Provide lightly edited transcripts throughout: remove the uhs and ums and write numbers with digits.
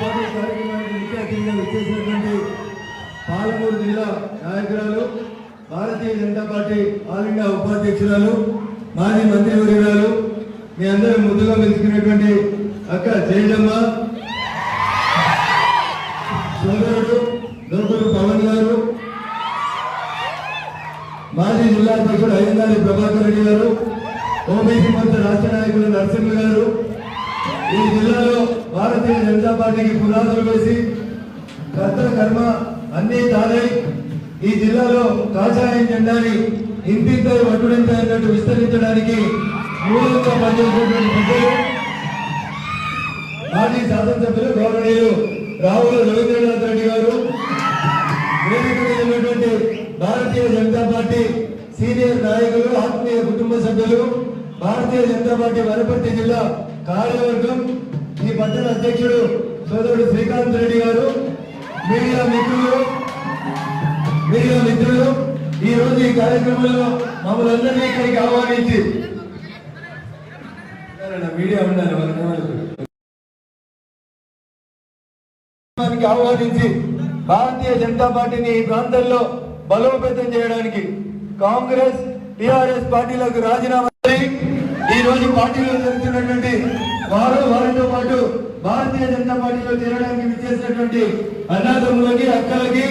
పాటు కార్యక్రమానికి ముఖ్య అతిథిగా వచ్చేసినటువంటి పాలమూరు జిల్లా నాయకురాలు, Bharatiya Janata party all India ఉపాధ్యక్షురాలు, మాజీ మంత్రివర్యురాలు, మీ అందరూ ముందుగా పిలుచుకున్నటువంటి అక్క జయజమ్మ, సోదరుడు లోకల్ పవన్ గారు, మాజీ జిల్లా అధ్యక్షుడు అయ్యంగారి ప్రభాకర్ రెడ్డి గారు, ఓబీసీ మంత్రి రాష్ట్ర నాయకులు నరసింహ గారు, ఈ జిల్లాలో భారతీయ జనతా పార్టీకి పునాదులు వేసి కర్త కర్మ అన్ని తానై ఈ జిల్లాలో కాషాయం జెండాని ఇంటింత వడ్డుడింత అన్నట్టు విస్తరించడానికి మూలంగా పనిచేసినటువంటి పెద్దలు మాజీ శాసనసభ్యులు గౌరవనీయులు రావుల రవీంద్రనాథ్ రెడ్డి గారు, వేదిక మీద ఉన్నటువంటి భారతీయ జనతా పార్టీ సీనియర్ నాయకులు, ఆత్మీయ కుటుంబ సభ్యులు, భారతీయ జనతా పార్టీ వనపర్తి జిల్లా కార్యవర్గం, ఈ పట్టణ అధ్యక్షుడు సోదరుడు శ్రీకాంత్ రెడ్డి గారు, మీడియా మిత్రులు ఈ రోజు ఈ కార్యక్రమంలో మమ్మల్ని అందరినీ ఇక్కడికి ఆహ్వానించి మీడియా ఉండాలి ఆహ్వానించి భారతీయ జనతా పార్టీని ఈ ప్రాంతంలో బలోపేతం చేయడానికి కాంగ్రెస్ టిఆర్ఎస్ పార్టీలకు రాజీనామా ఈ రోజు పార్టీలో జరుగుతున్నటువంటి వారితో పాటు భారతీయ జనతా పార్టీలో చేరడానికి విచ్చేసినటువంటి అన్నదమ్ములకి, అక్కలకి,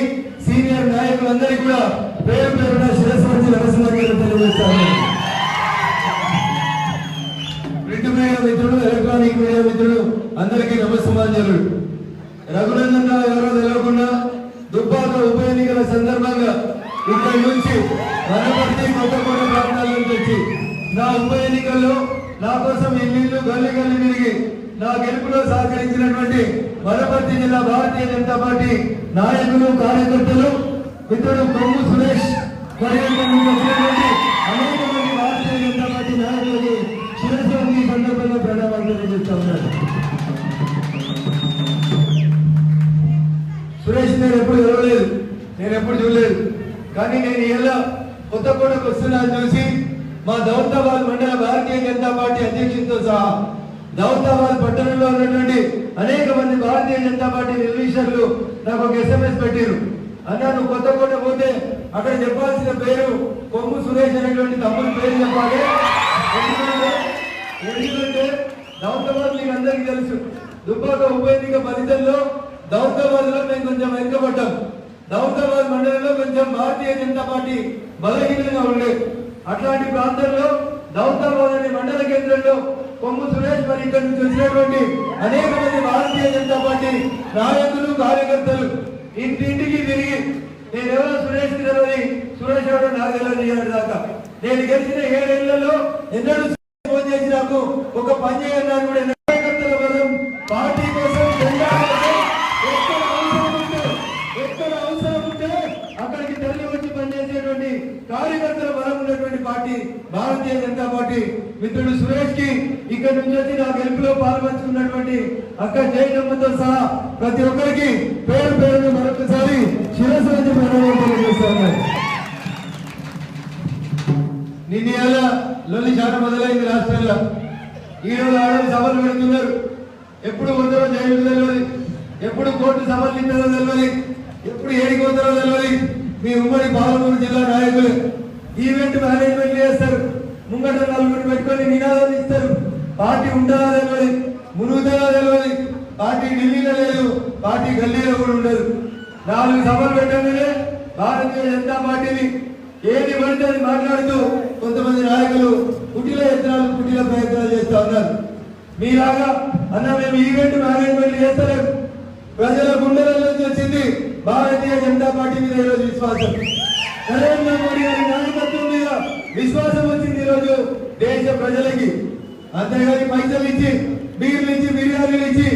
సీనియర్ నాయకులందరికీ కూడా పేరు పేరున శిరస్సు వచ్చి నరసింహ తెలియజేస్తాను. ప్రింట్ మీడియా మిత్రులు, ఎలక్ట్రానిక్ మీడియా మిత్రులు అందరికీ నమస్సుమాంజలు. రఘునందన్ రావు ఎవరో తెలియకుండా దుబ్బాక ఉప ఎన్నికల సందర్భంగా ఇక్కడి నుంచి వనపర్తి, కొత్తకోట ప్రాంతాల నుంచి వచ్చి నా ఉప ఎన్నికల్లో నా కోసం ఇల్లు గల్లి గల్లి తిరిగి నా గెలుపులో సహకరించినటువంటి వనపర్తి జిల్లా భారతీయ జనతా పార్టీ నాయకులు, కార్యకర్తలు, మిత్రుడు కొమ్ము సురేష్ అనేక మంది భారతీయ జనతా పార్టీ నాయకులకి శిరస్సు ఈ సందర్భంగా ప్రణామాలు తెలియజేస్తా ఉన్నారు. సురేష్ నేను ఎప్పుడు తెలవలేదు, నేను ఎప్పుడు చూడలేదు, కానీ నేను ఇలా కొత్తకోటకు వస్తున్నా చూసి మా దౌలతాబాద్ మండల భారతీయ జనతా పార్టీ అధ్యక్షుడితో సహా దౌలతాబాద్ పట్టణంలో ఉన్నటువంటి అనేక మంది భారతీయ జనతా పార్టీ నిర్వీషర్లు నాకు ఒక SMS పెట్టారు. అన్నా నువ్వు కొత్తకోట పోతే అక్కడ చెప్పాల్సిన పేరు కొమ్ము సురేష్ అనేటువంటి తమ్ముని పేరు చెప్పాలి. ఎందుకంటే దౌలతాబాద్ మీకు అందరికీ తెలుసు, దుబ్బాక ఉప ఎన్నిక ఫలితంలో దౌలతాబాద్ లో మేము కొంచెం వెనుకబడ్డాం. దౌలతాబాద్ మండలంలో కొంచెం భారతీయ జనతా పార్టీ బలహీనంగా ఉండేది. అట్లాంటి ప్రాంతంలో దౌలతాబాద్ అనే మండల కేంద్రంలో కొమ్ము సురేష్ మరి ఇక్కడి నుంచి వచ్చినటువంటి అనేక మంది భారతీయ జనతా పార్టీ నాయకులు, కార్యకర్తలు ఇంటింటికి తిరిగి నేనెవరో సురేష్ కి తెలియదు, సురేష్ ఎవరో నాకు తెలియదు దాకా నేను గెలిచిన 7 ఏళ్లలో ఎన్నడూ ఫోన్ చేసి నాకు ఒక పని చేయన్నారు కూడా. కార్యకర్తల బలం పార్టీ కోసం ఎక్కడ అవసరం ఉంటే అక్కడికి తరలి వచ్చి పనిచేసేటువంటి కార్యకర్తల బలం ఉన్నటువంటి పార్టీ భారతీయ జనతా పార్టీ. మిత్రుడు సురేష్ కి ఇక్కడ నుంచి వచ్చి నా గెలుపులో పాల్పంచుకున్నటువంటి అక్క జయజమ్మతో సహా ప్రతి ఒక్కరికి పేరు పేరును మరొకసారి శిరస్సు వచ్చి ప్రణామాలు చేస్తున్నారు. నిన్న లొల్లి చాలా మొదలైంది రాష్ట్రంలో. ఈ రోజు ఆడవాళ్ళు సభలు పెడుతున్నారు. ఎప్పుడు పోతారో జైలు తెలియదు, ఎప్పుడు కోర్టు సభలు ఇస్తారో తెలియదు, ఎప్పుడు ఏడికి పోతారో తెలియదు. మీ ఉమ్మడి పాలమూరు జిల్లా నాయకులు ఈవెంట్ మేనేజ్మెంట్ చేస్తారు, ముంగట నలుగురు పెట్టుకొని నినాదాలు ఇస్తారు. పార్టీ ఉంటుందా తెలియదు, మునుగుతుందా తెలియదు. పార్టీ ఢిల్లీలో లేదు, పార్టీ గల్లీలో కూడా ఉండదు. 4 సభలు పెట్టగానే భారతీయ జనతా పార్టీని ఏది పడితే అది మాట్లాడుతూ కొంతమంది నాయకులు కుటీల ప్రయత్నాలు చేస్తూ ఉన్నారు. మీలాగా అన్న మేము ఈవెంట్ మేనేజ్మెంట్ చేస్తలేము. ప్రజల గుండెలలో వచ్చింది భారతీయ జనతా పార్టీ మీద ఈరోజు విశ్వాసం, నరేంద్ర మోడీ గారి నాయకత్వం మీద విశ్వాసం వచ్చింది ఈరోజు దేశ ప్రజలకి. అంతేగాని పైసలు ఇచ్చి, బీర్లు ఇచ్చి, బిర్యానీలు ఇచ్చి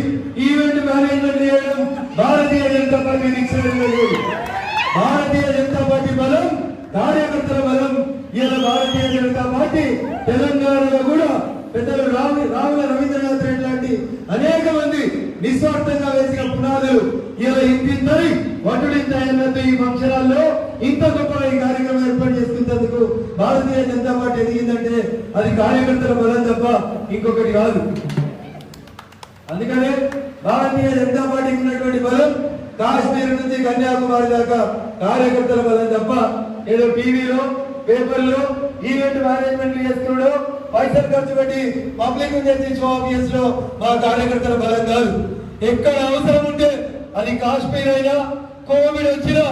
ఈవెంట్ మేనేజ్మెంట్ చేయడం భారతీయ జనతా పార్టీ నిక్షేపం. భారతీయ జనతా పార్టీ బలం, కార్యకర్తల బలం. ఇలా భారతీయ జనతా పార్టి తెలంగాణలో కూడా పెద్దలు రావుల రవీంద్రనాథ్ రెడ్డి లాంటి అనేక మంది నిస్వార్థంగా వేసిన పునాదులు ఇలా ఇంతింతై వడ్డుడింతాయన్నట్టు ఈ ఫంక్షనాల్లో ఇంత గొప్ప ఈ కార్యక్రమం ఏర్పాటు చేసుకున్నందుకు భారతీయ జనతా పార్టీ ఎదిగిందంటే అది కార్యకర్తల బలం తప్ప ఇంకొకటి కాదు. అందుకనే భారతీయ జనతా పార్టీ కాశ్మీర్ నుంచి కన్యాకుమారి దాకా కార్యకర్తల బలం తప్ప ఏదో టీవీలో పేపర్లో ఈవెంట్ మేనేజ్మెంట్ చేసుకున్నాడు పైసలు ఖర్చు పెట్టి పబ్లిక్ చేసి ఆఫీస్ లో మా కార్యకర్తల బలం కాదు. ఎక్కడ అవసరం ఉంటే అది కాశ్మీర్ అయినా కోవిడ్ వచ్చినా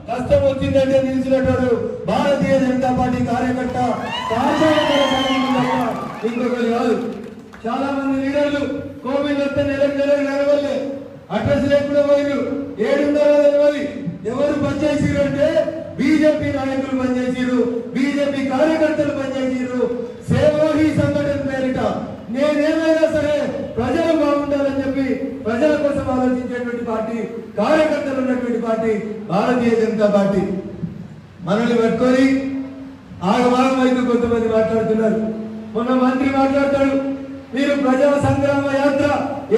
కష్టం వచ్చిందంటే నిలిచినట్టు భారతీయ జనతా పార్టీ కార్యకర్త ఇంకొకరు కాదు. చాలా మంది లీడర్లు కోవిడ్ వస్తే నెలకు నడవలే అడ్రస్ లేకుండా పోయిరు 700 తెలియదు. ఎవరు పనిచేసిరు అంటే బీజేపీ నాయకులు పనిచేసిరు, బీజేపీ కార్యకర్తలు పనిచేసిరు. సేవాహి సంఘటన పేరిట నేనేమైనా సరే ప్రజలు బాగుండాలని చెప్పి ప్రజల కోసం ఆలోచించేటువంటి పార్టీ, కార్యకర్తలు ఉన్నటువంటి పార్టీ భారతీయ జనతా పార్టీ. మనల్ని పట్టుకొని ఆగమాగం అయితే కొంతమంది మాట్లాడుతున్నారు. మొన్న మంత్రి మాట్లాడతాడు, మీరు ప్రజా సంగ్రామ యాత్ర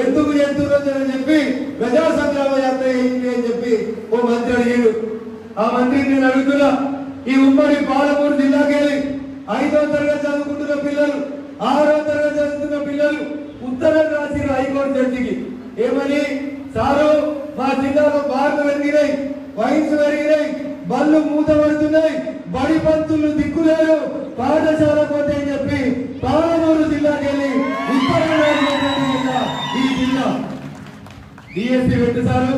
ఎందుకు చేస్తున్నారని చెప్పి ప్రజా సంగ్రామ యాత్ర ఏంటి అని చెప్పి ఓ మంత్రి అడిగాడు. ఆ మంత్రిని నేను అడుగుతున్నా, ఈ ఉమ్మడి పాలమూరు జిల్లాకి వెళ్ళి 5వ తరగతి చదువుకుంటున్న పిల్లలు, 6వ తరగతి చదువుతున్న పిల్లలు ఉత్తరం రాసిరు హైకోర్టు జడ్జికి. ఏమని? సారు, మా జిల్లాలో బార్లు పెరిగినాయి, వైన్స్ పెరిగినాయి, బళ్ళు మూత పడుతున్నాయి, బడి పంతులు దిక్కులేరు, పాఠశాల పోతే అని చెప్పి పాలమూరు జిల్లాకి వెళ్ళి ఉత్తరం జిల్లా ఈ జిల్లా డిఎస్సీ పెట్టు సారు,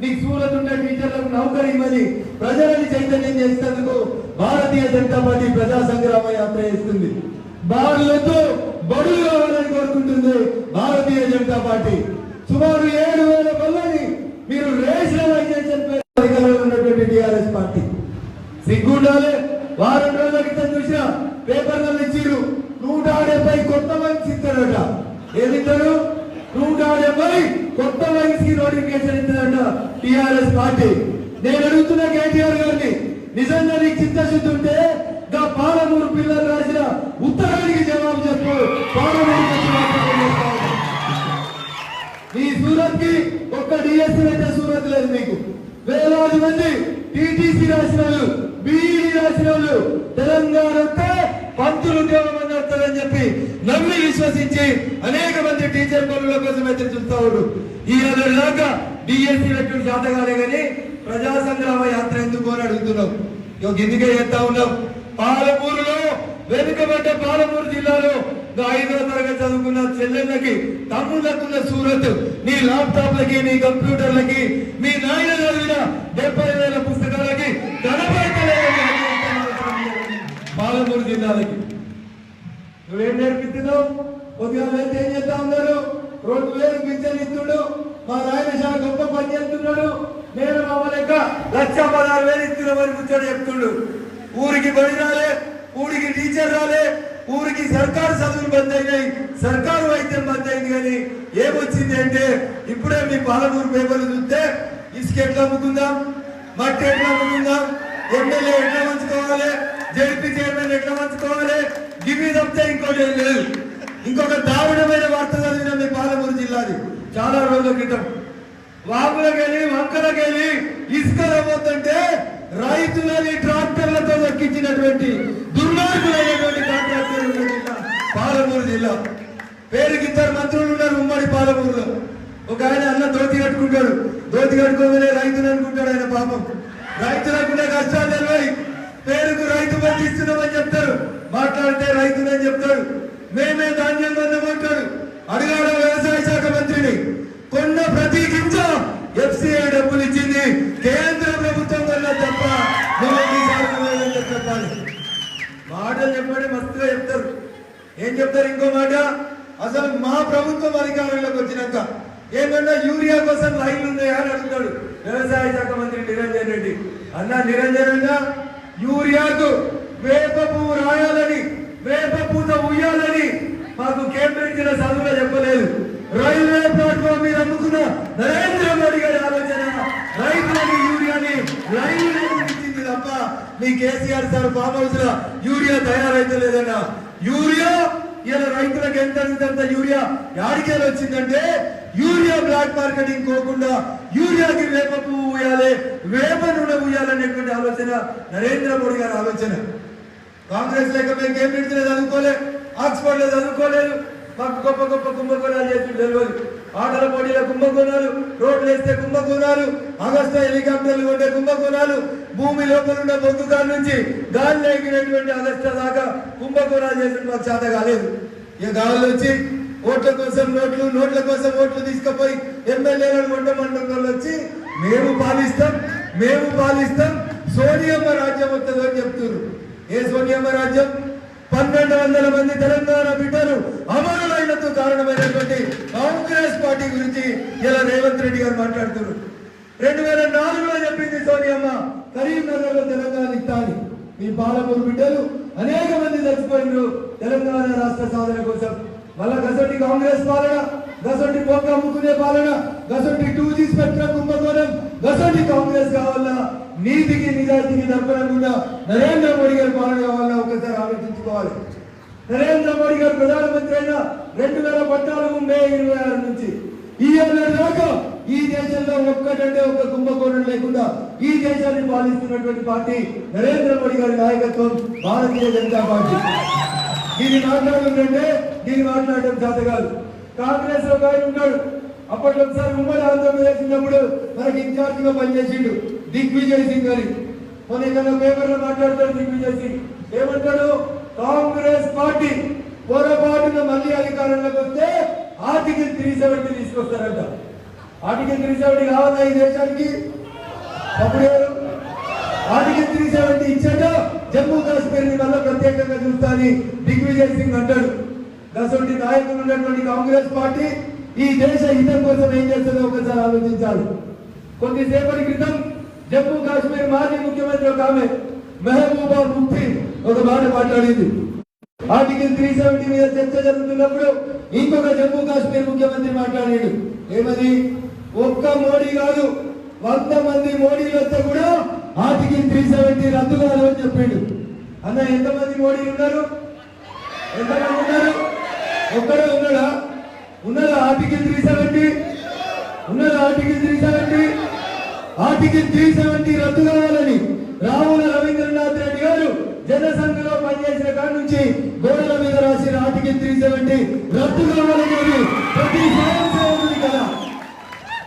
నీకు సూరత్ ఉండే టీచర్లకు నౌకరీ ఇవ్వని ప్రజలని చైతన్యం చేసేందుకు భారతీయ జనతా పార్టీ ప్రజా సంగ్రామ యాత్ర చేస్తుంది. బార్లతో బడులు కావాలని కోరుకుంటుంది భారతీయ జనతా పార్టీ. సుమారు 7,000 బళ్ళని మీరు రేషనలైజేషన్ అధికారంలో ఉన్నటువంటి టిఆర్ఎస్ పార్టీ సిగ్గుండాలి. వారం రోజుల క్రితం చూసిన పేపర్లలో ఇచ్చిరు 170 కొత్త వైన్స్ ఇస్తాడట. ఏమిస్తారు? 170 కొత్త వైన్స్ కి నోటిఫికేషన్ ఇస్తాడట టిఆర్ఎస్ పార్టీ. నేను అడుగుతున్న కేటీఆర్ గారిని, నిజంగా నీకు చిత్తశుద్ధి ఉంటే గా పాలమూరు పిల్లలు రాసిన ఉత్తరానికి జవాబు చెప్పు. ఈ సూరత్ కి ఒక్క డిఎస్సీ అయితే సూరత్ లేదు. మీకు వేలాది మంది టీటీసీ రాసిన వాళ్ళు, బీఈడీ రాసిన వాళ్ళు తెలంగాణ వస్తే పంతులు ఉద్యోగం వస్తుందని చెప్పి నమ్మి విశ్వసించి అనేక మంది టీచర్ పనుల కోసం ఎదురు చూస్తా ఉన్నారు. ఈ దాకా డిఎస్సీ వ్యక్తులు జాతకాలే కానీ ప్రజా సంగ్రామ యాత్ర ఎందుకు అని అడుగుతున్నాం. ఎందుకే చేస్తా ఉన్నాం. పాలమూరులో వెనుకబడ్డ పాలమూరు జిల్లాలో 5వ తరగతి చదువుకున్న చెల్లెళ్ళకి, తమ్ముళ్ళకున్న సూరత్ నీ ల్యాప్టాప్లకి, నీ కంప్యూటర్లకి, మీ నాయన చదివిన 70,000 పుస్తకాలకి కనబడతలేదు. పాలమూరు జిల్లాలకి నువ్వేం నేర్పిస్తున్నావు? కొద్దిగా అయితే ఏం చేస్తా ఉన్నారు? 2,000 పింఛన్ ఇస్తున్నాడు, మా నాయన చాలా గొప్ప పని చేస్తున్నాడు, నేను మా లెక్క 1,16,000 ఇస్తున్నామని కూర్చొని చెప్తుండు. ఊరికి బడి రాలే, ఊరికి టీచర్ రాలే, ఊరికి సర్కారు చదువులు బంద్ అయినాయి, సర్కారు వైద్యం బంద్ అయింది. కానీ ఏమొచ్చింది అంటే ఇప్పుడే మీ పాలమూరు పేపర్లు చూస్తే ఇసుక ఎట్లా అమ్ముకుందాం, మట్టి ఎట్లా అమ్ముకుందాం, ఎమ్మెల్యే ఎట్లా పంచుకోవాలి, జడ్పీ చైర్మన్ ఎట్లా పంచుకోవాలి, గివి తప్పితే ఇంకోటి ఏం లేదు. ఇంకొక దారుణమైన వార్త చదివిన మీ పాలమూరు జిల్లాది చాలా రోజుల క్రితం. వాగులకెళ్ళి వంకలకెళ్ళి ఇసుకలు అమ్మొద్దంటే రైతులని ట్రాక్టర్లతో దక్కించినటువంటి దుర్మార్గులైనటువంటి కాంట్రాక్టర్లు జిల్లా పాలమూరు జిల్లా. పేరుకి 2 మంత్రులు ఉన్నారు ఉమ్మడి పాలమూరులో. ఒక ఆయన అన్న దోతి కట్టుకుంటాడు, దోతి కట్టుకోగానే రైతులు అనుకుంటాడు ఆయన. పాపం రైతులకునే కష్టాలు తెలివాయి. పేరుకు రైతు బంధు ఇస్తున్నామని చెప్తారు, మాట్లాడితే రైతులని చెప్తాడు. మేమే ధాన్యం పొందమంటాడు. అడిగాడు వ్యవసాయ శాఖ మంత్రిని, కొన్న ప్రతి గింజ ఎఫ్సిఐ డబ్బులు ఇచ్చింది కేంద్ర ప్రభుత్వం వల్ల తప్ప చెప్పాలి. మాటలు చెప్పండి మస్తుగా చెప్తారు. ఏం చెప్తారు? ఇంకో మాట, అసలు మా ప్రభుత్వం అధికారంలోకి వచ్చినాక ఏమన్నా యూరియా కోసం లైన్లు ఉన్నాయా అని అడుగుతాడు వ్యవసాయ శాఖ మంత్రి నిరంజన్ రెడ్డి. అన్న నిరంజన్ అన్న, యూరియాకు వేప పువ్వు రాయాలని, వేప పూత ఉయ్యాలని మాకు కేంబ్రిడ్జ్ చదువులో చెప్పలేదు. రైల్వే ప్లాట్ఫామ్ మీద అమ్ముకున్న నరేంద్ర మోడీ గారి ఆలోచన రైతులని యూరియాని లైన్లు ఇచ్చింది తప్ప మీ కేసీఆర్ సార్ ఫామ్ హౌస్ లో యూరియా తయారైతే లేదన్నా. యూరియా ఇలా రైతులకు ఎంత యూరియా యాడికేలు వచ్చిందంటే యూరియా బ్లాక్ మార్కెటింగ్ పోకుండా యూరియాకి వేప పువ్వు ఉయ్యాలి, వేప నూనె ఉయ్యాలనేటువంటి ఆలోచన నరేంద్ర మోడీ గారి ఆలోచన. కాంగ్రెస్ లేక మేము కేంబ్రిడ్జ్ లో చదువుకోలేదు, ఆక్స్ఫర్డ్ లో చదువుకోలేదు, మాకు గొప్ప గొప్ప కుంభకోణాలు చేసి తెలియదు. ఆటల పోటీల కుంభకోణాలు, రోడ్లు వేస్తే కుంభకోణాలు, అగస్టా హెలికాప్టర్లు కొంటే కుంభకోణాలు, భూమి లోపల ఉన్న బొగ్గుకాల నుంచి గాలిలో ఎగినటువంటి అగస్టా దాకా కుంభకోణాలు చేసిన మాకు చేత కాలేదు. ఇక గాలిలో వచ్చి ఓట్ల కోసం నోట్ల కోసం ఓట్లు తీసుకుపోయి ఎమ్మెల్యేలను కొట్టమంటున్న వచ్చి మేము పాలిస్తాం సోనియమ్మ రాజ్యం వస్తుంది అని చెప్తున్నారు. ఏ సోనియమ్మ రాజ్యం? 1200 మంది తెలంగాణ బిడ్డలు అమరులైనందుకు కారణమైనటువంటి కాంగ్రెస్ పార్టీ గురించి ఇలా రేవంత్ రెడ్డి గారు మాట్లాడుతున్నారు. 2004లో చెప్పింది సోనియమ్మ కరీంనగర్ లో తెలంగాణ ఇస్తాను. మీ పాలమూరు బిడ్డలు అనేక మంది చచ్చిపోయినారు తెలంగాణ రాష్ట్ర సాధన కోసం. మళ్ళా గసంటి కాంగ్రెస్ పాలన, గసంటి బొక్క అమ్ముకునే పాలన, గసంటి 2G స్పెక్ట్రమ్ కుంభకోణం, గసంటి కాంగ్రెస్ కావాలన్నా, నీతికి నిజాయితీకి దర్పణంగా నరేంద్ర మోడీ గారి పాలన కావాలన్నా ఒకసారి ఆలోచించుకోవాలి. నరేంద్ర మోడీ గారు ప్రధానమంత్రి అయిన 2014 మే 26 నుంచి ఈ ఏళ్ళ దాకా ఈ దేశంలో ఒక్కటంటే ఒక్క కుంభకోణం లేకుండా ఈ దేశాన్ని పాలిస్తున్నటువంటి పార్టీ నరేంద్ర మోడీ గారి నాయకత్వం భారతీయ జనతా పార్టీ. దీన్ని మాట్లాడడం చేత కాదు. కాంగ్రెస్ లో ఆయన ఉన్నాడు. అప్పట్లో ఒకసారి ఉమ్మడి ఆంధ్రప్రదేశ్ ఉన్నప్పుడు మనకి ఇన్ఛార్జ్ గా పనిచేసిండు దిగ్విజయ్ సింగ్ అని. మన ఏదైనా పేపర్లో మాట్లాడతాడు దిగ్విజయ్ సింగ్. ఏమంటాడు? కాంగ్రెస్ పార్టీ పొరపాటున మళ్ళీ అధికారంలోకి వస్తే ఆర్టికల్ 370 తీసుకొస్తారంట. ఆర్టికల్ 370 కావాలా ఈ దేశానికి? అప్పుడు ఆర్టికల్ 370 ఇచ్చాక జమ్మూ కాశ్మీర్ ని మళ్ళీ ప్రత్యేకంగా చూస్తాని దిగ్విజయ్ సింగ్ అంటాడు. అసలు నాయకులు ఉన్నటువంటి కాంగ్రెస్ పార్టీ ఈ దేశ హితం కోసం ఏం చేస్తుందో ఒకసారి ఆలోచించాలి. కొద్దిసేపటి క్రితం జమ్మూ కాశ్మీర్ మాజీ ముఖ్యమంత్రి ఒక ఆమె మెహబూబా ముఫ్తీ ఒక మాట మాట్లాడింది. ఆర్టికల్ 370 మీద చర్చ జరుగుతున్నప్పుడు ఇంకొక జమ్మూ కాశ్మీర్ ముఖ్యమంత్రి మాట్లాడాడు. ఏమని? ఒక్క మోడీ కాదు 100 మంది మోడీలు వస్తే కూడా ఆర్టికల్ 370 రద్దు కాదు అని చెప్పాడు. అన్న ఎంతమంది మోడీలు ఉన్నారు? ఎంతమంది ఉన్నారు? ఒక్కడే ఉన్నాడా? ఉన్నదా ఆర్టికల్ 370? ఉన్నదా ఆర్టికల్ 370? ఆర్టికల్ 370 రద్దు కావాలని రావుల రవీంద్రనాథ్ రెడ్డి గారు జనసంఘలో పనిచేసిన కాడి నుంచి గోడల మీద రాసిన ఆర్టికల్ 370 రద్దు కావాలని ప్రతి సంవత్సరం కదా.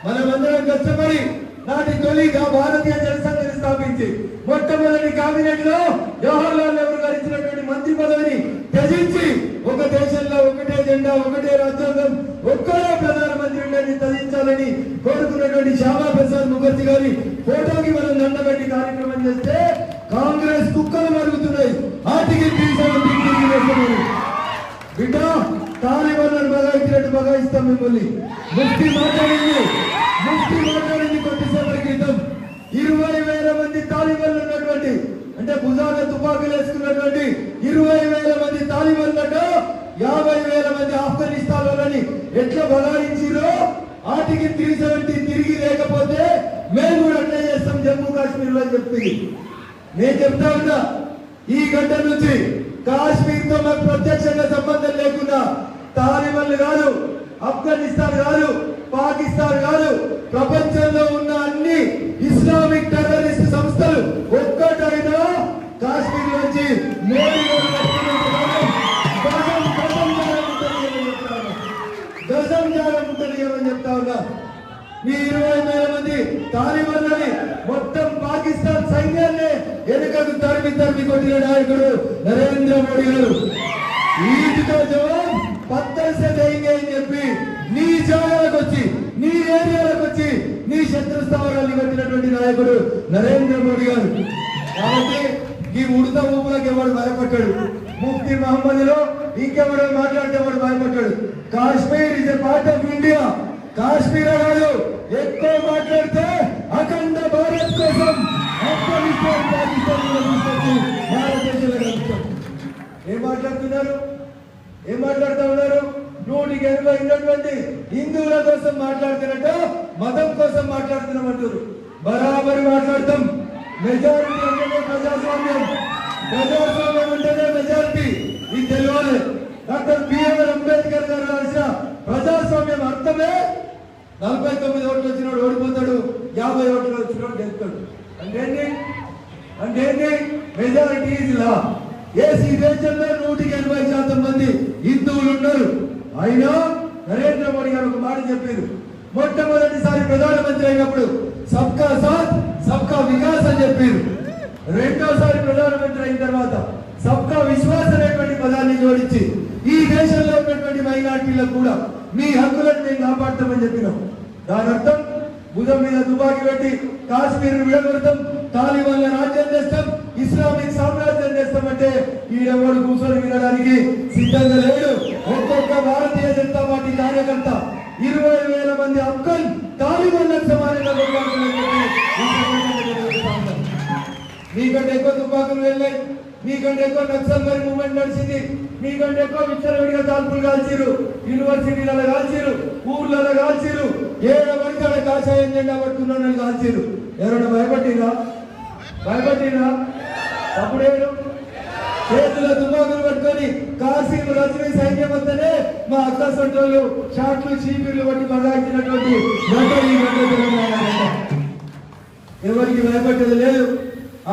మనమందరం కష్టపడి నాటి తొలిగా భారతీయ జనసంఘాన్ని స్థాపించి మొట్టమొదటి కేబినెట్ లో జవహర్లాల్ నెహ్రూ గారు ఇచ్చినటువంటి మంత్రి పదవిని త్యజించి ఒక దేశంలో ఒకటే జెండా, ఒకటే రాజ్యాంగం, ఒక్కడే ప్రధానమంత్రి ఉండని త్యజించాలని కోరుకున్నటువంటి శ్యామా ప్రసాద్ ముఖర్జీ గారి ఫోటోకి మనం దండబెట్టి కార్యక్రమం చేస్తే కాంగ్రెస్ కుక్కలు మరుగుతున్నాయి. ఆర్టికల్ 370 బిడ్డ తాలిబాన్లను బగాయించినట్టు బగాయిస్తాం మిమ్మల్ని. ముఫ్తీ మాట్లాడింది కొద్దిసేపటి క్రితం 20,000 మంది తాలిబాన్లు ఉన్నటువంటి, అంటే భుజాన తుపాకులు వేసుకున్నటువంటి 20,000 మంది తాలిబాన్లతో 50,000 మంది ఆఫ్ఘనిస్తాన్ వాళ్ళని ఎట్లా బగాయించిరో ఆర్టికల్ 370 తిరిగి లేకపోతే మేము కూడా అట్లా చేస్తాం జమ్మూ కాశ్మీర్ లో అని చెప్పింది. నేను చెప్తా ఉన్నా, ఈ గంట నుంచి కాశ్మీర్ తో మాకు ప్రత్యక్షంగా సంబంధం లేకుండా తాలిబాన్లు కాదు, ఆఫ్ఘనిస్తాన్ కాదు, పాకిస్తాన్ కాదు, ప్రపంచంలో ఉన్న అన్ని ఇస్లామిక్ టెర్రరిస్ట్ సంస్థలు ఒక్కటైనా కాశ్మీర్ నుంచి మోడీ గజం చెప్తా ఉన్నా. ఈ 20,000 మంది తాలిబాన్లని మొత్తం పాకిస్తాన్ సైన్యాన్ని వెనుకకు తరిమి కొట్టిన నాయకుడు నరేంద్ర మోడీ గారు. ఈటితో జవాన్ 70 से देंगे అని చెప్పి నీ జాగాలకు వచ్చి, నీ ఏరియాలకు వచ్చి నీ శత్రు స్థావరాన్ని కొట్టినటువంటి నాయకుడు నరేంద్ర మోడీ గారు. కాబట్టి ఈ ఉడత ఊపులకు ఎవడు భయపడ్డాడు? ముఫ్తీ మహమ్మద్ లో ఇంకెవడో మాట్లాడితే ఎవడు భయపడ్డాడు? Kashmir is a part of India. Kashmir కాదు, ఎక్కువ మాట్లాడితే అఖండ భారత్ కోసం ఆఫ్ఘనిస్తాన్, పాకిస్తాన్ భారతదేశంలో ఏం మాట్లాడుతున్నారు? ఏం మాట్లాడుతూ ఉన్నారు? 180 ఉన్నటువంటి హిందువుల కోసం మాట్లాడుతున్నట్టు మతం కోసం మాట్లాడుతున్నామంటారు. బరాబరి మాట్లాడతాం. మెజారిటీ అంటేనే ప్రజాస్వామ్యం అంటేనే మెజారిటీ. ఇది తెలియాలి. డాక్టర్ బిఆర్ అంబేద్కర్ గారు రాసిన ప్రజాస్వామ్యం అర్థమే 49 ఓట్లు వచ్చినోడు ఓడిపోతాడు, 50 ఓట్లు వచ్చినోడు గెలుస్తాడు. అంటే మెజారిటీ ఈజ్ లా. ఈ దేశంలో 180% మంది హిందువులు ఉన్నారు. అయినా నరేంద్ర మోడీ గారు ఒక మాట చెప్పారు. మొట్టమొదటిసారి ప్రధానమంత్రి అయినప్పుడు సబ్కా సాత్ సబ్కా వికాస్ అని చెప్పారు. రెండోసారి ప్రధానమంత్రి అయిన తర్వాత సబ్కా విశ్వాస్ అనేటువంటి పదాన్ని జోడించి ఈ దేశంలో ఉన్నటువంటి మైనార్టీలకు కూడా మీ హక్కులను మేము కాపాడుతామని చెప్పినాం. దాని అర్థం భుజం మీద తుపాకీ పెట్టి కాశ్మీర్ విడగొడతాం, తాలిబాన్ల రాజ్యం చేస్తాం, ఇస్లామిక్ సామ్రాజ్యం చేస్తామంటే ఈడెవడు కూర్చొని వినడానికి సిద్ధంగా లేడు. ఒక్కొక్క భారతీయ జనతా పార్టీ కార్యకర్త 20,000 మంది అక్కలు తాలిబాన్లకు సమానంగా మీకంటే ఎక్కువ తుపాకులు వెళ్ళాయి, మీకంటే ఎక్కువ నక్సల్ మరి మూవ్మెంట్ నడిచింది, మీకంటే ఎక్కువ విచ్చలవిడిగా కాల్పులు కాల్చిరు, యూనివర్సిటీలలో కాల్చిరు, ఊర్లలో కాల్చిరు, ఏడబడితే ఆడ కాషాయం జెండా పట్టుకున్న కాల్చిరు. ఎవరైనా భయపట్టిరా? అప్పుడేడు చేతుల తుపాకులు పట్టుకొని కాశీలు రజనీ సైన్యం వద్దనే మా అక్క సొంటోళ్ళు షాట్లు చీపీలు బట్టి మగాల్చినటువంటి ఎవరికి భయపట్టేది లేదు,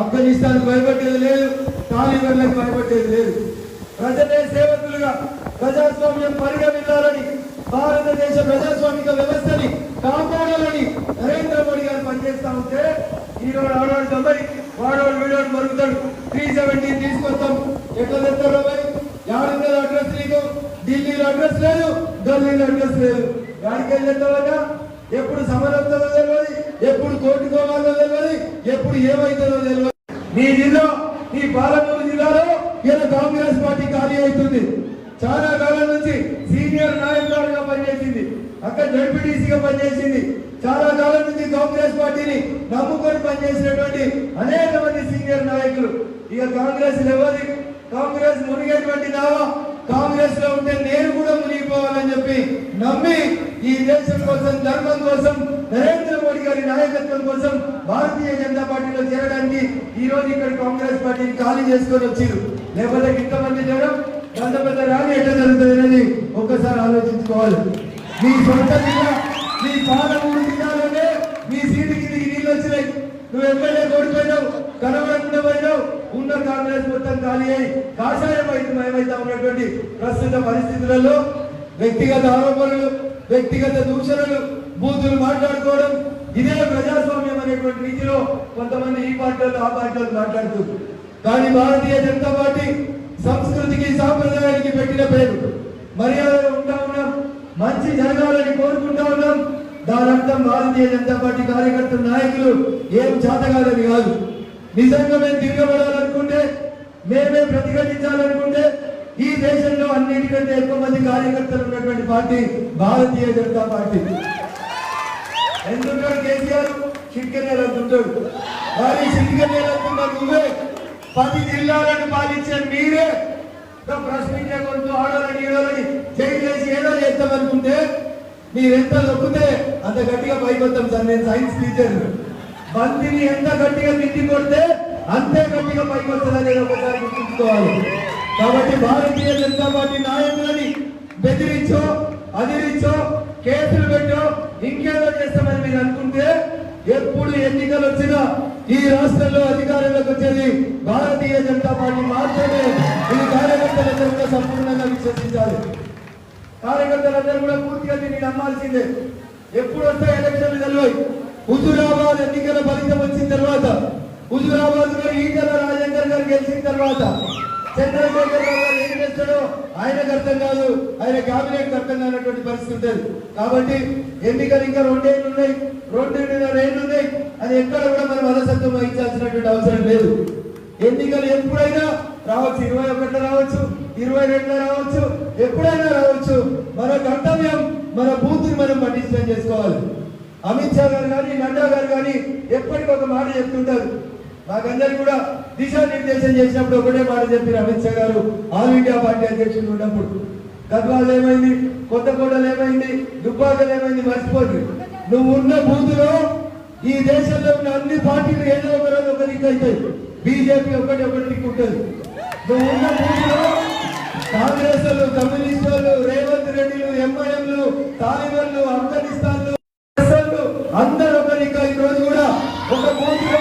ఆఫ్ఘనిస్తాన్ భయపట్టేది లేదు, తాలిబాన్లకు భయపట్టేది లేదు. ప్రజలే సేవకులుగా ప్రజాస్వామ్యం పరిగణించాలని, భారతదేశ ప్రజాస్వామిక వ్యవస్థని కాపాడాలని నరేంద్ర మోడీ గారు పనిచేస్తా ఉంటే ఈరోజు ఆడవాడు దొంగని వాడవాడు వీడవాడు మరుగుతాడు. 317 తీసుకొస్తాం. ఎట్లా తెస్తారో మరి? యాడున్నది అడ్రస్ నీకు? ఢిల్లీలో అడ్రస్ లేదు, ఢిల్లీలో అడ్రస్ లేదు. యాడికి వెళ్ళి తెస్తావన్నా? ఎప్పుడు సమరవుతుందో తెలియదు, ఎప్పుడు కోర్టుకోవాలో తెలియదు, ఎప్పుడు ఏమైతుందో తెలియదు. నీ జిల్లా, ఈ పాలమూరు జిల్లాలో ఇలా కాంగ్రెస్ పార్టీ ఖాళీ అవుతుంది. చాలా కాలం నుంచి సీనియర్ నాయకురాలుగా పనిచేసింది, అక్కడ జడ్పీటీసీగా పనిచేసింది. చాలా కాలం నుంచి కాంగ్రెస్ పార్టీని నమ్ముకొని పనిచేసినటువంటి అనేక మంది సీనియర్ నాయకులు ఇక కాంగ్రెస్ ఎవరి కాంగ్రెస్ మునిగేటువంటి నావా, కాంగ్రెస్ లో ఉంటే నేను కూడా మునిగిపోవాలని చెప్పి నమ్మి ఈ దేశం కోసం, ధర్మం కోసం, నరేంద్ర మోడీ గారి నాయకత్వం కోసం భారతీయ జనతా పార్టీలో చేరడానికి ఈ రోజు ఇక్కడ కాంగ్రెస్ పార్టీని ఖాళీ చేసుకొని వచ్చారు. లేకపోతే ఇంతమంది జనం పెద్ద పెద్ద ర్యాలీ ఎట్లా జరుగుతుంది అనేది ఒక్కసారి ఆలోచించుకోవాలి. మీ సొంత జిల్లా, మీ పాలమూరు జిల్లాలోనే మీ సీటుకి నీళ్ళు వచ్చినాయి. నువ్వు ఎమ్మెల్యే ఓడిపోయినావు, కనబడకుండా పోయినావు. ఉన్న కాంగ్రెస్ మొత్తం ఖాళీ అయి కాషాయం ఏమైతా ఉన్నటువంటి ప్రస్తుత పరిస్థితులలో వ్యక్తిగత ఆరోపణలు, వ్యక్తిగత దూషణలు, బూతులు మాట్లాడుకోవడం, ఇదే ప్రజాస్వామ్యం అనేటువంటి రీతిలో కొంతమంది ఈ పార్టీలు ఆ పార్టీలు మాట్లాడుతున్నారు. కానీ భారతీయ జనతా పార్టీ సంస్కృతికి, సాంప్రదాయానికి పెట్టిన పేరు మర్యాదగా ఉంటా ఉన్నాం, మంచి జరగాలని కోరుకుంటా ఉన్నాం. దాని అర్థం భారతీయ జనతా పార్టీ కార్యకర్తల నాయకులు ఏం చేతగాలని కాదు. నిజంగా మేము తిరగబడాలనుకుంటే, మేమే ప్రతిఘటించాలనుకుంటే ఈ దేశంలో అన్నిటికంటే ఎక్కువ మంది కార్యకర్తలు ఉన్నటువంటి పార్టీ భారతీయ జనతా పార్టీ. ఎందుకంటే కేసీఆర్ చిట్కెనేలు అంటుంటాడు, మరి చిట్కెనేలు అంటున్నా నువ్వే. 10 జిల్లాలను పాలించే మీరే ప్రశ్నించే కొంత ఆడాలని ఏడాలని జైలు చేసి ఏదో చేస్తామనుకుంటే మీరెంత నొక్కితే అంత గట్టిగా పైకొద్దాం సార్. నేను సైన్స్ టీచర్, బంతిని ఎంత గట్టిగా తిట్టి కొడితే అంతే గట్టిగా పైకొస్తుందని ఒకసారి గుర్తుంచుకోవాలి. కాబట్టి భారతీయ జనతా పార్టీ నాయకులని బెదిరించో, అదిరించో, కేసులు పెట్టో, ఇంకేదో చేస్తామని మీరు అనుకుంటే ఎప్పుడు ఎన్నికలు వచ్చినా ఈ రాష్ట్రంలో అధికారంలోకి వచ్చేది భారతీయ జనతా పార్టీ మాత్రమే. ఇది కార్యకర్తలందరూ కూడా సంపూర్ణంగా విశ్వసించాలి. కార్యకర్తలందరూ కూడా పూర్తిగా దీన్ని నమ్మాల్సిందే. ఎప్పుడు వస్తే ఎలక్షన్లు తెలియదు. హుజూరాబాద్ ఎన్నికల ఫలితం వచ్చిన తర్వాత, హుజూరాబాద్ లో ఈటల రాజేందర్ గారు గెలిచిన తర్వాత చంద్రశేఖర్ రావు గారు ఏం చేస్తాడో ఆయనకు అర్థం కాదు, ఆయన కేబినెట్ అర్థం కానటువంటి పరిస్థితి. కాబట్టి ఎన్నికలు ఇంకా 2 ఏళ్ళు ఉన్నాయి, 2.5 ఏళ్ళు ఉన్నాయి. అది ఎక్కడ కూడా మనం అలసత్వం వహించాల్సినటువంటి అవసరం లేదు. ఎన్నికలు ఎప్పుడైనా రావచ్చు, 21 రావచ్చు, 22 రావచ్చు, ఎప్పుడైనా రావచ్చు. మన కర్తవ్యం మన బూత్ని మనం పటిష్టం చేసుకోవాలి. అమిత్ షా గారు కానీ, నడ్డా గారు కానీ ఎప్పటికొక మాట చెప్తుంటారు. మాకందరు కూడా దిశానిర్దేశం చేసినప్పుడు ఒకటే మాట చెప్పారు అమిత్ షా గారు ఆల్ ఇండియా పార్టీ అధ్యక్షుడు ఉన్నప్పుడు. గద్వాల్ ఏమైంది, కొత్తగూడలు ఏమైంది, దుబ్బాకలు ఏమైంది మర్చిపోతుంది. నువ్వు ఉన్న బూతులో ఈ దేశంలో ఉన్న అన్ని పార్టీలు ఏదో ఒక రోజు ఒక దిక్కు అవుతాయి. బీజేపీ ఒకటి దిక్కు ఉంటుంది. నువ్వు ఉన్న బూతులో కాంగ్రెస్ వాళ్ళు, కమ్యూనిస్టులు, రేవంత్ రెడ్డిలు, ఎంఐఎంలు, తాలిబాన్లు, ఆఫ్ఘనిస్తాన్లు అందరూ ఒక దిక్కు. ఈ రోజు కూడా ఒక బూతులో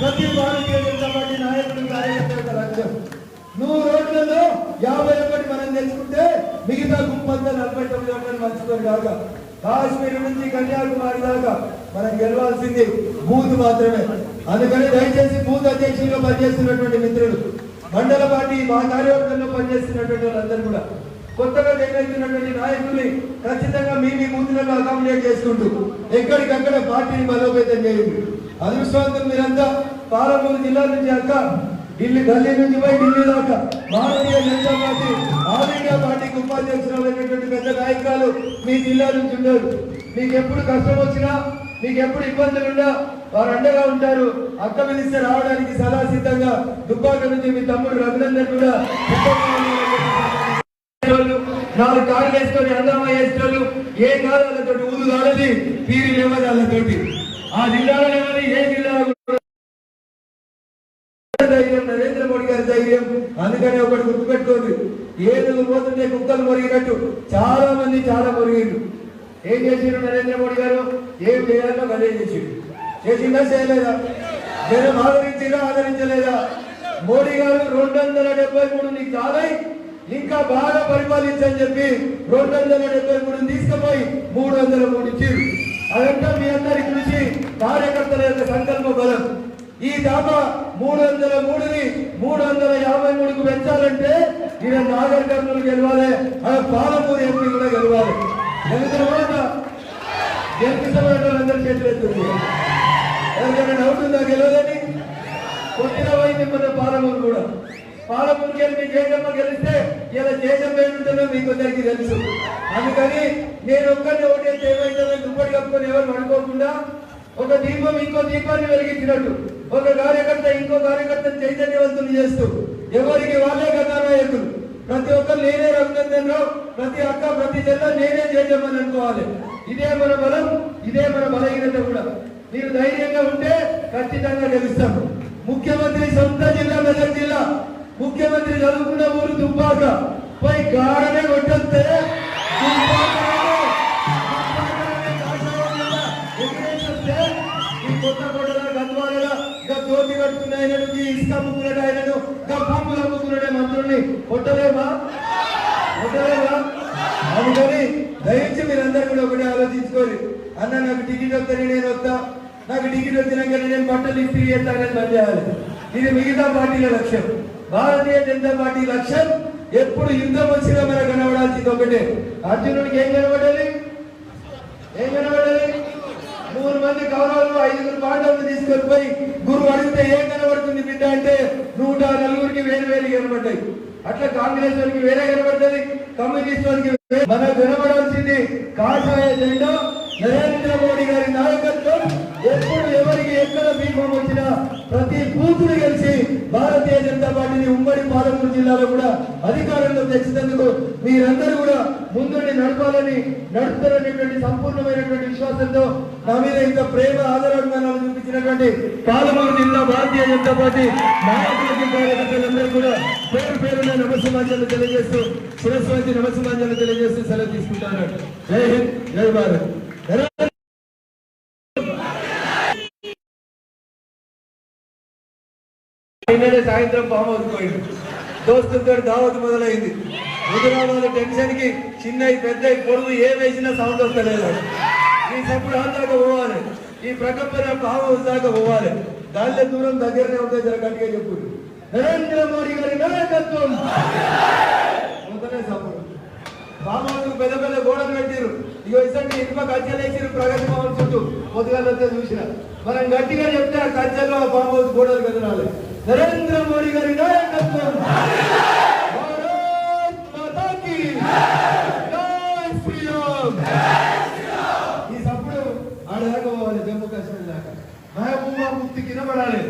ప్రతి భారతీయ జనతా పార్టీ నాయకులు, కార్యకర్తల లక్ష్యం. 100 రోడ్లలో 50 సంవత్సరం దాకా కాశ్మీర్ నుంచి కన్యాకుమారి దాకా మనం గెలవాల్సింది బూత్ మాత్రమే. అందుకని దయచేసి బూత్ అధ్యక్షులుగా పనిచేస్తున్నటువంటి మిత్రులు, మండల పార్టీ మా కార్యవర్గంలో పనిచేస్తున్నటువంటి వాళ్ళందరూ కూడా కొత్తగా ఎన్నికైనటువంటి నాయకుల్ని ఖచ్చితంగా మీ బూతులను అకామిడేట్ చేసుకుంటూ ఎక్కడికక్కడ పార్టీని బలోపేతం చేయండి. అదృష్టవంతులు మీరంతా పాలమూరు జిల్లా నుంచి అక్క ఢిల్లీ నుంచి పోయి ఢిల్లీ దాకా Bharatiya Janata party all India పార్టీకి ఉపాధ్యక్షులైనటువంటి పెద్ద నాయకులు మీ జిల్లా నుంచి ఉన్నారు. మీకు ఎప్పుడు కష్టం వచ్చినా, మీకు ఎప్పుడు ఇబ్బందులు ఉన్నా వారు అండగా ఉంటారు. అక్క పిలిస్తే రావడానికి సదా సిద్ధంగా దుబ్బాక నుంచి మీ తమ్ముడు రఘునందన్ కూడా 4 కార్లు వేసుకొని హంగామా చేసేటోళ్ళు, ఏ కాలాలతో ఊరు కాలది పీరి లేవదాలతోటి ఆ జిల్లాలో లేవని ఏ జిల్లా ధైర్యం నరేంద్ర మోడీ గారి ధైర్యం. అందుకని ఒకటి గుర్తుపెట్టుకోండి, ఏనుగు పోతుంటే కుక్కలు మొరిగినట్టు చాలా మంది చాలా మొరిగిండు. ఏం చేసిండు నరేంద్ర మోడీ గారు? ఏం చేయాలో అదే చేసిందా చేయలేదా? జనం ఆదరించినా ఆదరించలేదా? మోడీ గారు 273 నీకు చాలై ఇంకా బాగా పరిపాలించని చెప్పి 273 తీసుకుపోయి 303 ఇచ్చారు. అదంతా మీ అందరి కృషి, కార్యకర్తల యొక్క సంకల్ప బలం. ఈ దాకా 303ని 353కు పెంచాలంటే ఈయన నాగర్ కర్నూలు గెలవాలి, పాలమూరు ఎంపీ కూడా గెలవాలి. గెలిపిస్తామంటే చేతులు ఎత్తుంది. ఎవరికైనా డౌట్ ఉందా గెలవదని? కొట్టిన పోయింది మన పాలమూరు కూడా. పాలమూరు గెలిపి జయజమ్మ గెలిస్తే ఇలా జయజమ్మ ఏంటంటో మీకు అందరికీ తెలుసు. అందుకని నేను ఒక్కరిని ఓటేస్తే ఏమైందో దుప్పటి కప్పుకొని ఎవరు పడుకోకుండా ఒక దీపం ఇంకో దీపాన్ని వెలిగించినట్టు ఒక కార్యకర్త ఇంకో కార్యకర్తను చైతన్యవంతులు చేస్తూ ఎవరికి వాళ్ళే కథానాయకులు. ప్రతి ఒక్కరు నేనే రఘునందన్ రావు, ప్రతి అక్క ప్రతి జిల్లా నేనే జయజమ్మని అనుకోవాలి. ఇదే మన బలం, ఇదే మన బలహీనత కూడా. మీరు ధైర్యంగా ఉంటే ఖచ్చితంగా గెలుస్తాం. ముఖ్యమంత్రి సొంత జిల్లా మెదక్ జిల్లా, ముఖ్యమంత్రి చదువుకున్న ఊరు దుబ్బాక, పోయి గాడనే కొట్టొస్తే ఈ కొత్త కోటల గద్వాల తోటి కట్టుకున్న ఆయనను, ఇసుక అమ్ముకున్నాడు ఆయనను, భూములు అమ్ముకున్నాడే మంత్రుల్ని కొట్టలేమా? అందుకని దయచేసి మీరందరూ కూడా ఒకటి ఆలోచించుకోరు. అన్న నాకు టికెట్ వస్తేనే నేను వస్తా, నాకు టికెట్ వచ్చినాక నేను బట్టలు ఇస్త్రీ చేస్తానని బంద్ చేయాలి. ఇది మిగతా పార్టీల లక్ష్యం. భారతీయ జనతా పార్టీ లక్ష్యం ఎప్పుడు యుద్ధం వచ్చినా మనకు కనబడాల్సింది ఒకటే. అర్జునుడికి ఏం కనబడాలి? 3 మంది కౌరవులు 5 పాండవులు తీసుకొని పోయి గురువు అడిగితే ఏం కనబడుతుంది బిడ్డ అంటే 104కి వేరు కనబడ్డాయి. అట్లా కాంగ్రెస్ వారికి వేరే కనబడుతుంది, కమ్యూనిస్ట్ వారికి మనకు కనబడాల్సింది కాషాయ జెండా, నరేంద్ర మోడీ గారి నాయకత్వం. ఎప్పుడు ఎవరికి ఎక్కడ బీఫాం వచ్చినా ప్రతి బూతులు గెలిచి భారతీయ జనతా పార్టీని ఉమ్మడి పాలమూరు జిల్లాలో కూడా అధికారంలో తెచ్చినందుకు మీరందరూ కూడా ముందుండి నడపాలని, నడుపుతారనేటువంటి సంపూర్ణమైనటువంటి విశ్వాసంతో నా మీద ఇంత ప్రేమ ఆదరాభిమానాలు చూపించినటువంటి పాలమూరు జిల్లా భారతీయ జనతా పార్టీ నాయకులకి కార్యకర్తలందరూ కూడా పేరు పేరున నమస్సమాంజలు తెలియజేస్తూ, శిరస్వంతి నమస్సమాంజలు తెలియజేస్తూ సెలవు తీసుకుంటాను. జై హింద్, జై భారత్. సాయంత్రం ఫామ్ హౌస్ పోయింది, దోస్తులతో దావత్ మొదలైంది. హైదరాబాద్ టెన్షన్ కి చిన్న పెద్ద పొడుగు ఏ వేసినా సౌండ్ వస్తలేదు. ఈ సప్పుడు దాకా పోవాలి, ఈ ప్రకంపన ఫామ్ హౌస్ దాకా పోవాలి. దానిలో దూరం దగ్గరనే ఉంటుంది, జర గట్టిగా చెప్పు. నరేంద్ర మోడీ గారి నాయకత్వం. సప్పుడు ఫామ్ హౌస్ పెద్ద పెద్ద గోడలు పెట్టిరు. ఇగో ఇసంటి ఇనుప కచ్చలు వేసిరు ప్రగతి భవన్ చుట్టూ. పొద్దుగాలతో చూసిన మనం గట్టిగా చెప్తే ఆ కచ్చలు ఆ ఫామ్ హౌస్ గోడలు కదనాలి. నరేంద్ర మోడీ గారి నాయకత్వం. ఈ సప్పుడు ఆడదాకా పోవాలి, జమ్మూ కాశ్మీర్ దాకా. మహబూబా ముక్తి కిందపడాలి.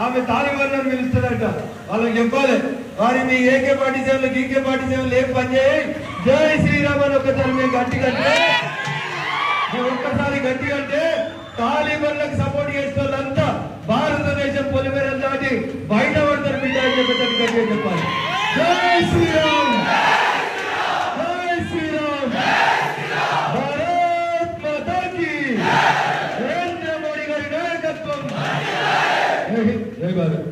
ఆమె తాలిబాన్లను పిలుస్తుందట, వాళ్ళకి చెప్పాలి వారి మీ ఏకే పార్టీ సేవలు గీకే పార్టీ సేవలు ఏం పనిచేయి. జై శ్రీరామ్ అని ఒక్కసారి మేము గట్టిగంటే, ఒక్కసారి గట్టిగంటే తాలిబాన్లకు సపోర్ట్ చేసే వాళ్ళంతా భారతదేశం పొలిమేర దాటి బయట పడతారు బిడ్డ అని చెప్పేసరికి గట్టిగా చెప్పాలి. జై శ్రీరామ్, జై శ్రీరామ్, భారత్ మాతాకి. నరేంద్ర మోడీ గారి నాయకత్వం. జై హింద్, జై భారత్.